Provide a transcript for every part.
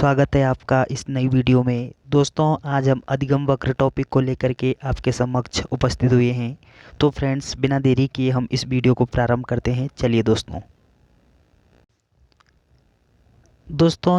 स्वागत है आपका इस नई वीडियो में। दोस्तों, आज हम अधिगम वक्र टॉपिक को लेकर के आपके समक्ष उपस्थित हुए हैं। तो फ्रेंड्स, बिना देरी किए हम इस वीडियो को प्रारंभ करते हैं। चलिए दोस्तों,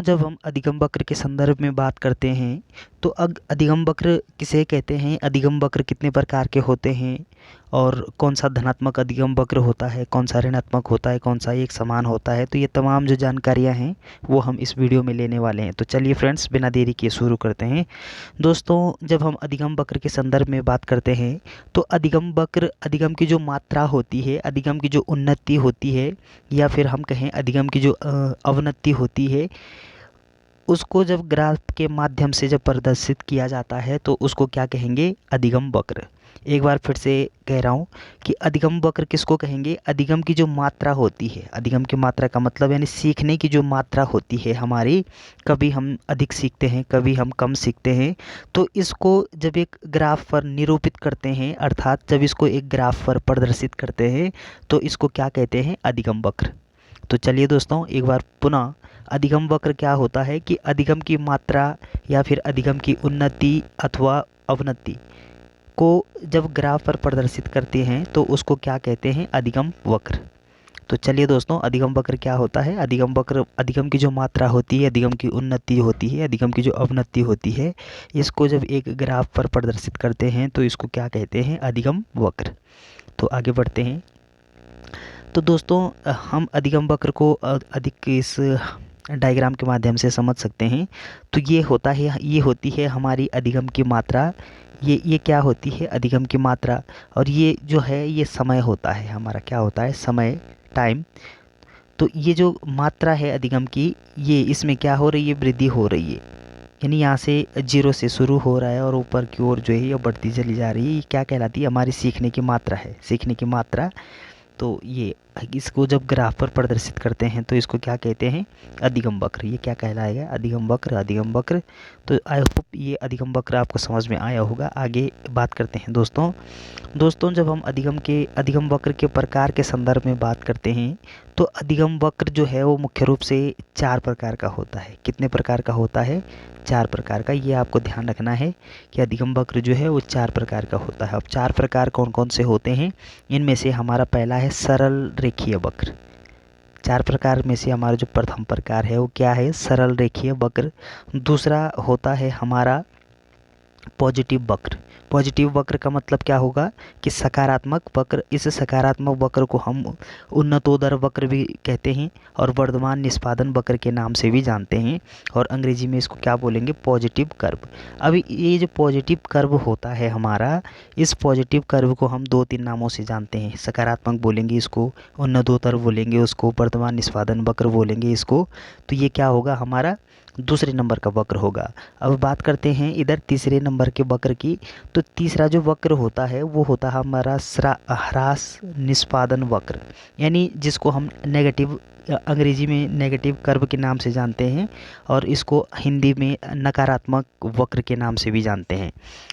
जब हम अधिगम वक्र के संदर्भ में बात करते हैं तो अधिगम वक्र किसे कहते हैं, अधिगम वक्र कितने प्रकार के होते हैं और कौन सा धनात्मक अधिगम वक्र होता है, कौन सा ऋणात्मक होता है, कौन सा एक समान होता है, तो ये तमाम जो जानकारियां हैं वो हम इस वीडियो में लेने वाले हैं। तो चलिए फ्रेंड्स, बिना देरी किए शुरू करते हैं। दोस्तों, जब हम अधिगम वक्र के संदर्भ में बात करते हैं तो अधिगम वक्र, अधिगम की जो मात्रा होती है, अधिगम की जो उन्नति होती है, या फिर हम कहें अधिगम की जो अवनति होती है, उसको जब ग्राफ के माध्यम से जब प्रदर्शित किया जाता है तो उसको क्या कहेंगे, अधिगम वक्र। एक बार फिर से कह रहा हूँ कि अधिगम वक्र किसको कहेंगे, अधिगम की जो मात्रा होती है, अधिगम की मात्रा का मतलब यानी सीखने की जो मात्रा होती है हमारी, कभी हम अधिक सीखते हैं, कभी हम कम सीखते हैं, तो इसको जब एक ग्राफ पर निरूपित करते हैं, अर्थात जब इसको एक ग्राफ पर प्रदर्शित करते हैं तो इसको क्या कहते हैं, अधिगम वक्र। तो चलिए दोस्तों, एक बार पुनः अधिगम वक्र क्या होता है कि अधिगम की मात्रा या फिर अधिगम की उन्नति अथवा अवनति को जब ग्राफ पर प्रदर्शित करते हैं तो उसको क्या कहते हैं, अधिगम वक्र। तो चलिए दोस्तों, अधिगम वक्र क्या होता है। अधिगम वक्र अधिगम की जो मात्रा होती है, अधिगम की उन्नति होती है, अधिगम की जो अवनति होती है, इसको जब एक ग्राफ पर प्रदर्शित करते हैं तो इसको क्या कहते हैं, अधिगम वक्र। तो आगे बढ़ते हैं। तो दोस्तों, हम अधिगम वक्र को अधिक इस डायग्राम के माध्यम से समझ सकते हैं। तो ये होती है हमारी अधिगम की मात्रा। ये क्या होती है, अधिगम की मात्रा। और ये जो है ये समय होता है हमारा, क्या होता है, समय, टाइम। तो ये जो मात्रा है अधिगम की, ये इसमें क्या हो रही है, वृद्धि हो रही है। यानी यहाँ से जीरो से शुरू हो रहा है और ऊपर की ओर जो है ये बढ़ती चली जा रही है। ये क्या कहलाती है, हमारी सीखने की मात्रा है, सीखने की मात्रा। तो ये इसको जब ग्राफ पर प्रदर्शित करते हैं तो इसको क्या कहते हैं, अधिगम वक्र। ये क्या कहलाएगा, अधिगम वक्र, अधिगम वक्र। तो आई होप ये अधिगम वक्र आपको समझ में आया होगा। आगे बात करते हैं दोस्तों, जब हम अधिगम वक्र के प्रकार के संदर्भ में बात करते हैं तो अधिगम वक्र जो है वो मुख्य रूप से 4 प्रकार का होता है। कितने प्रकार का होता है, 4 प्रकार का। ये आपको ध्यान रखना है कि अधिगम वक्र जो है वो 4 प्रकार का होता है। अब 4 प्रकार कौन कौन से होते हैं, इनमें से हमारा पहला है सरल रेखीय वक्र। 4 प्रकार में से हमारा जो प्रथम प्रकार है वो क्या है, सरल रेखीय वक्र। दूसरा होता है हमारा पॉजिटिव वक्र। पॉजिटिव वक्र का मतलब क्या होगा कि सकारात्मक वक्र। इस सकारात्मक वक्र को हम उन्नतोदर वक्र भी कहते हैं और वर्धमान निष्पादन वक्र के नाम से भी जानते हैं, और अंग्रेजी में इसको क्या बोलेंगे, पॉजिटिव कर्व। अभी ये जो पॉजिटिव कर्व होता है हमारा, इस पॉजिटिव कर्व को हम 2-3 नामों से जानते हैं। सकारात्मक बोलेंगे इसको, उन्नतोदर बोलेंगे उसको, वर्धमान निष्पादन वक्र बोलेंगे इसको। तो ये क्या होगा, हमारा दूसरे नंबर का वक्र होगा। अब बात करते हैं इधर तीसरे नंबर के वक्र की। तो तीसरा जो वक्र होता है वो होता है हमारा ह्रास निष्पादन वक्र, यानी जिसको हम नेगेटिव, अंग्रेजी में नेगेटिव कर्व के नाम से जानते हैं, और इसको हिंदी में नकारात्मक वक्र के नाम से भी जानते हैं।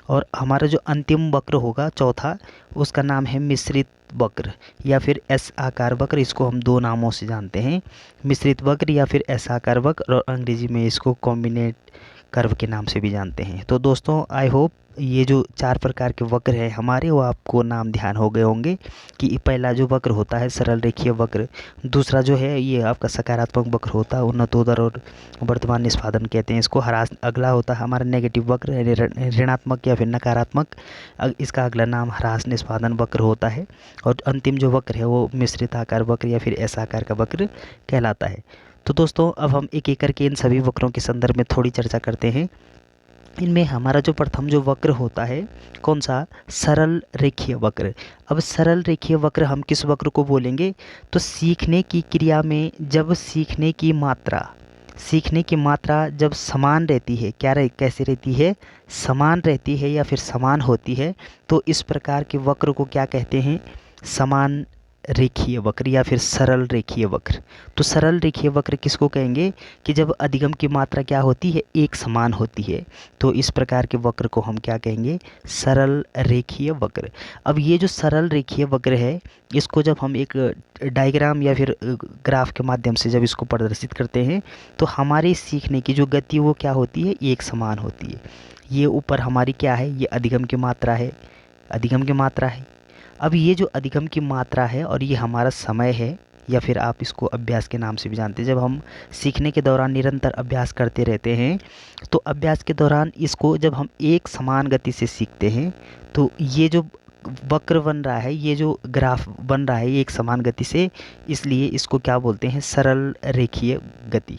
और हमारा जो अंतिम वक्र होगा चौथा, उसका नाम है मिश्रित वक्र या फिर एस आकार वक्र। इसको हम 2 नामों से जानते हैं, मिश्रित वक्र या फिर एस आकार वक्र, और अंग्रेजी में इसको कॉम्बिनेट कर्व के नाम से भी जानते हैं। तो दोस्तों, आई होप ये जो 4 प्रकार के वक्र हैं हमारे, वो आपको नाम ध्यान हो गए होंगे कि पहला जो वक्र होता है सरल रेखीय वक्र, दूसरा जो है ये आपका सकारात्मक वक्र होता है, उन्नतोदर और वर्तमान निष्पादन कहते हैं इसको। ह्रास अगला होता है हमारा नेगेटिव वक्र, ऋणात्मक या फिर नकारात्मक। इसका अगला नाम ह्रास निष्पादन वक्र होता है। और अंतिम जो वक्र है वो मिश्रित आकार वक्र या फिर एस आकार का वक्र कहलाता है। तो दोस्तों, अब हम एक एक करके इन सभी वक्रों के संदर्भ में थोड़ी चर्चा करते हैं। इनमें हमारा जो प्रथम जो वक्र होता है, कौन सा, सरल रेखीय वक्र। अब सरल रेखीय वक्र हम किस वक्र को बोलेंगे, तो सीखने की क्रिया में जब सीखने की मात्रा जब समान रहती है, कैसे रहती है, समान रहती है या फिर समान होती है, तो इस प्रकार के वक्र को क्या कहते हैं, समान रेखीय वक्र या फिर सरल रेखीय वक्र। तो सरल रेखीय वक्र किसको कहेंगे कि जब अधिगम की मात्रा क्या होती है, एक समान होती है। तो इस प्रकार के वक्र को हम क्या कहेंगे, सरल रेखीय वक्र। अब ये जो सरल रेखीय वक्र है, इसको जब हम एक डायग्राम या फिर ग्राफ के माध्यम से जब इसको प्रदर्शित करते हैं तो हमारे सीखने की जो गति वो क्या होती है, एक समान होती है। ये ऊपर हमारी क्या है, ये अधिगम की मात्रा है, अधिगम की मात्रा है। अब ये जो अधिगम की मात्रा है और ये हमारा समय है, या फिर आप इसको अभ्यास के नाम से भी जानते हैं। जब हम सीखने के दौरान निरंतर अभ्यास करते रहते हैं तो अभ्यास के दौरान इसको जब हम एक समान गति से सीखते हैं तो ये जो वक्र बन रहा है, ये जो ग्राफ बन रहा है, ये एक समान गति से, इसलिए इसको क्या बोलते हैं, सरल रेखीय गति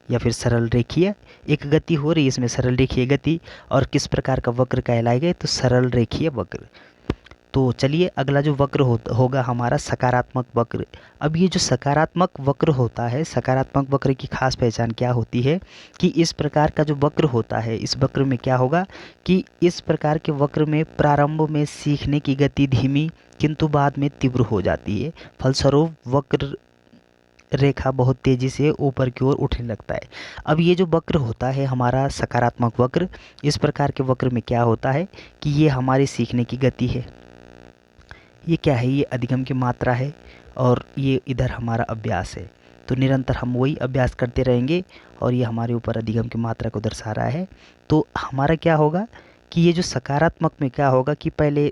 या फिर सरल रेखीय एक गति हो रही है इसमें, सरल रेखीय गति। और किस प्रकार का वक्र कहलाएगा, तो सरल रेखीय वक्र। तो चलिए अगला जो वक्र होगा हमारा सकारात्मक वक्र। अब ये जो सकारात्मक वक्र होता है, सकारात्मक वक्र की खास पहचान क्या होती है कि इस प्रकार का जो वक्र होता है, इस वक्र में क्या होगा कि इस प्रकार के वक्र में प्रारंभ में सीखने की गति धीमी किंतु बाद में तीव्र हो जाती है। फलस्वरूप वक्र रेखा बहुत तेजी से ऊपर की ओर उठने लगता है। अब ये जो वक्र होता है हमारा सकारात्मक वक्र, इस प्रकार के वक्र में क्या होता है कि ये हमारी सीखने की गति है, ये क्या है, ये अधिगम की मात्रा है और ये इधर हमारा अभ्यास है। तो निरंतर हम वही अभ्यास करते रहेंगे और ये हमारे ऊपर अधिगम की मात्रा को दर्शा रहा है। तो हमारा क्या होगा कि ये जो सकारात्मक में क्या होगा कि पहले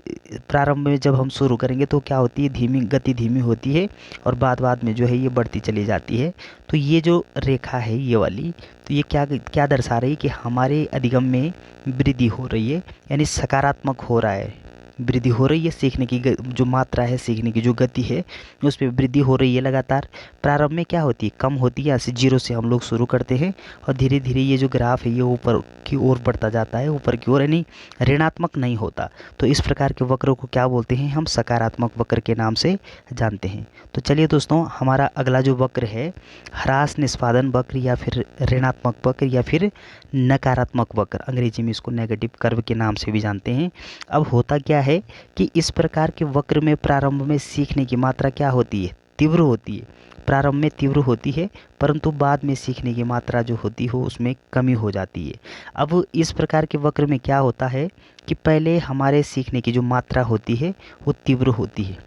प्रारंभ में जब हम शुरू करेंगे तो क्या होती है, धीमी गति धीमी होती है और बाद में जो है ये बढ़ती चली जाती है। तो ये जो रेखा है ये वाली, तो ये क्या क्या दर्शा रही है कि हमारे अधिगम में वृद्धि हो रही है, यानी सकारात्मक हो रहा है, वृद्धि हो रही है। सीखने की जो मात्रा है, सीखने की जो गति है उस पर वृद्धि हो रही है लगातार। प्रारंभ में क्या होती है, कम होती है, ऐसे जीरो से हम लोग शुरू करते हैं और धीरे धीरे ये जो ग्राफ है ये ऊपर की ओर बढ़ता जाता है, ऊपर की ओर, यानी ऋणात्मक नहीं होता। तो इस प्रकार के वक्र को क्या बोलते हैं, हम सकारात्मक वक्र के नाम से जानते हैं। तो चलिए दोस्तों, हमारा अगला जो वक्र है ह्रास निष्पादन वक्र या फिर ऋणात्मक वक्र या फिर नकारात्मक वक्र, अंग्रेजी में इसको नेगेटिव कर्व के नाम से भी जानते हैं। अब होता क्या है कि इस प्रकार के वक्र में प्रारंभ में सीखने की मात्रा क्या होती है, तीव्र होती है। प्रारंभ में तीव्र होती है परंतु बाद में सीखने की मात्रा जो होती हो उसमें कमी हो जाती है। अब इस प्रकार के वक्र में क्या होता है कि पहले हमारे सीखने की जो मात्रा होती है वो तीव्र होती है,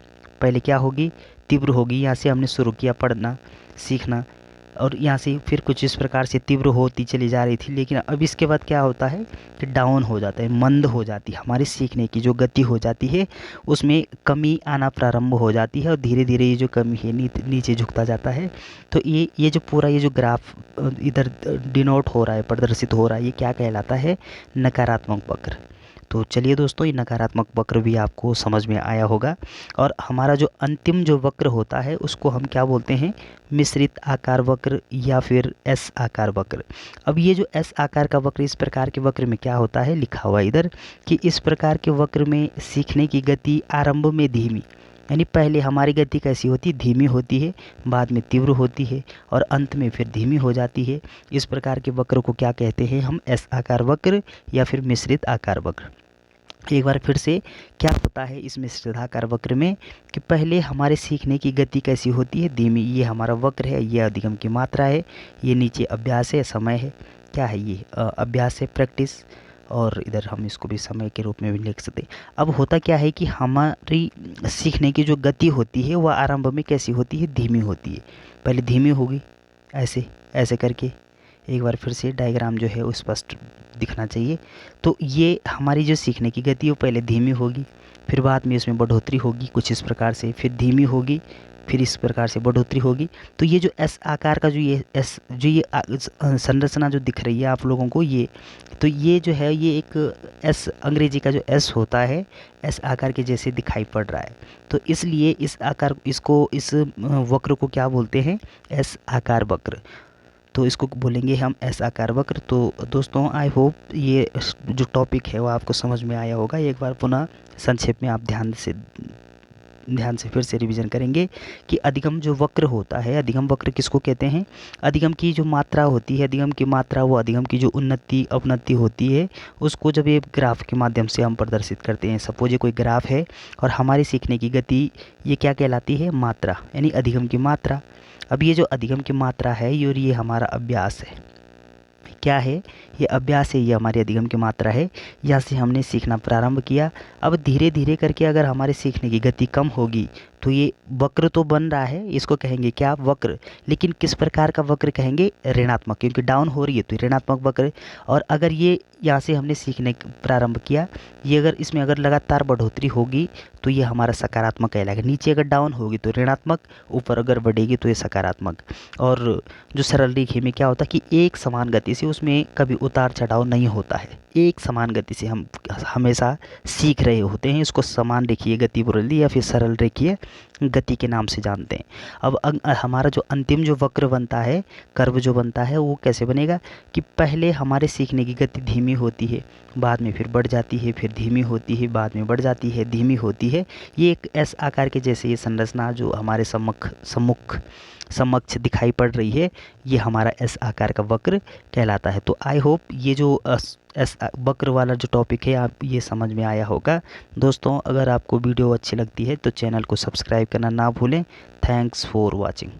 पहले क्या होगी, तीव्र होगी। यहाँ से हमने शुरू किया पढ़ना सीखना और यहाँ से फिर कुछ इस प्रकार से तीव्र होती चली जा रही थी, लेकिन अब इसके बाद क्या होता है कि डाउन हो जाता है, मंद हो जाती है, हमारी सीखने की जो गति हो जाती है उसमें कमी आना प्रारंभ हो जाती है और धीरे धीरे ये जो कमी है नीचे झुकता जाता है। तो ये जो पूरा ये जो ग्राफ इधर डिनोट हो रहा है, प्रदर्शित हो रहा है, ये क्या कहलाता है, नकारात्मक वक्र। तो चलिए दोस्तों, ये नकारात्मक वक्र भी आपको समझ में आया होगा। और हमारा जो अंतिम जो वक्र होता है उसको हम क्या बोलते हैं, मिश्रित आकार वक्र या फिर एस आकार वक्र। अब ये जो एस आकार का वक्र, इस प्रकार के वक्र में क्या होता है, लिखा हुआ है इधर कि इस प्रकार के वक्र में सीखने की गति आरंभ में धीमी, यानी पहले हमारी गति कैसी होती है, धीमी होती है, बाद में तीव्र होती है और अंत में फिर धीमी हो जाती है। इस प्रकार के वक्र को क्या कहते हैं हम, एस आकार वक्र या फिर मिश्रित आकार वक्र। एक बार फिर से क्या होता है इस मिश्रित आकार वक्र में कि पहले हमारे सीखने की गति कैसी होती है, धीमी। ये हमारा वक्र है, ये अधिगम की मात्रा है, ये नीचे अभ्यास है, समय है, क्या है ये अभ्यास है, प्रैक्टिस, और इधर हम इसको भी समय के रूप में भी लिख सकते हैं। अब होता क्या है कि हमारी सीखने की जो गति होती है वह आरंभ में कैसी होती है, धीमी होती है। पहले धीमी होगी ऐसे ऐसे करके, एक बार फिर से डायग्राम जो है वो स्पष्ट दिखना चाहिए। तो ये हमारी जो सीखने की गति है वो पहले धीमी होगी, फिर बाद में इसमें बढ़ोतरी होगी कुछ इस प्रकार से, फिर धीमी होगी, फिर इस प्रकार से बढ़ोतरी होगी। तो ये जो एस आकार का जो ये संरचना जो दिख रही है आप लोगों को, ये तो ये जो है ये एक एस, अंग्रेजी का जो एस होता है एस आकार के जैसे दिखाई पड़ रहा है। तो इसलिए इस आकार इस वक्र को क्या बोलते हैं, एस आकार वक्र। तो इसको बोलेंगे हम एस आकार वक्र। तो दोस्तों, आई होप ये जो टॉपिक है वो आपको समझ में आया होगा। एक बार पुनः संक्षेप में आप ध्यान से ध्यान से फिर से रिवीजन करेंगे कि अधिगम जो वक्र होता है, अधिगम वक्र किसको कहते हैं? अधिगम की जो मात्रा होती है, अधिगम की मात्रा, वो अधिगम की जो उन्नति अवनति होती है, उसको जब ये ग्राफ के माध्यम से हम प्रदर्शित करते हैं। सपोज ये कोई ग्राफ है और हमारी सीखने की गति ये क्या कहलाती है? मात्रा, यानी अधिगम की मात्रा। अब ये जो अधिगम की मात्रा है और ये हमारा अभ्यास है। क्या है? ये अभ्यास है, ये हमारी अधिगम की मात्रा है। यहाँ से हमने सीखना प्रारंभ किया। अब धीरे धीरे करके अगर हमारे सीखने की गति कम होगी तो ये वक्र तो बन रहा है, इसको कहेंगे क्या? वक्र। लेकिन किस प्रकार का वक्र कहेंगे? ऋणात्मक, क्योंकि डाउन हो रही है तो ऋणात्मक वक्र। और अगर ये यहाँ से हमने सीखने प्रारंभ किया, ये अगर इसमें अगर लगातार बढ़ोतरी होगी तो ये हमारा सकारात्मक कहलाएगा। नीचे अगर डाउन होगी तो ऋणात्मक, ऊपर अगर बढ़ेगी तो ये सकारात्मक। और जो सरल रेखा में क्या होता है कि एक समान गति से उसमें कभी उतार चढ़ाव नहीं होता है, एक समान गति से हम हमेशा सीख रहे होते हैं। इसको समान रेखीय गति बोलते या फिर सरल रेखीय गति के नाम से जानते हैं। अब हमारा जो अंतिम जो वक्र बनता है, कर्व जो बनता है, वो कैसे बनेगा कि पहले हमारे सीखने की गति धीमी होती है, बाद में फिर बढ़ जाती है, फिर धीमी होती है, बाद में बढ़ जाती है, धीमी होती है। ये एक एस आकार के जैसे ये संरचना जो हमारे समक्ष दिखाई पड़ रही है, ये हमारा एस आकार का वक्र कहलाता है। तो आई होप ये जो एस वक्र वाला जो टॉपिक है आप ये समझ में आया होगा। दोस्तों, अगर आपको वीडियो अच्छी लगती है तो चैनल को सब्सक्राइब करना ना भूलें। Thanks for watching.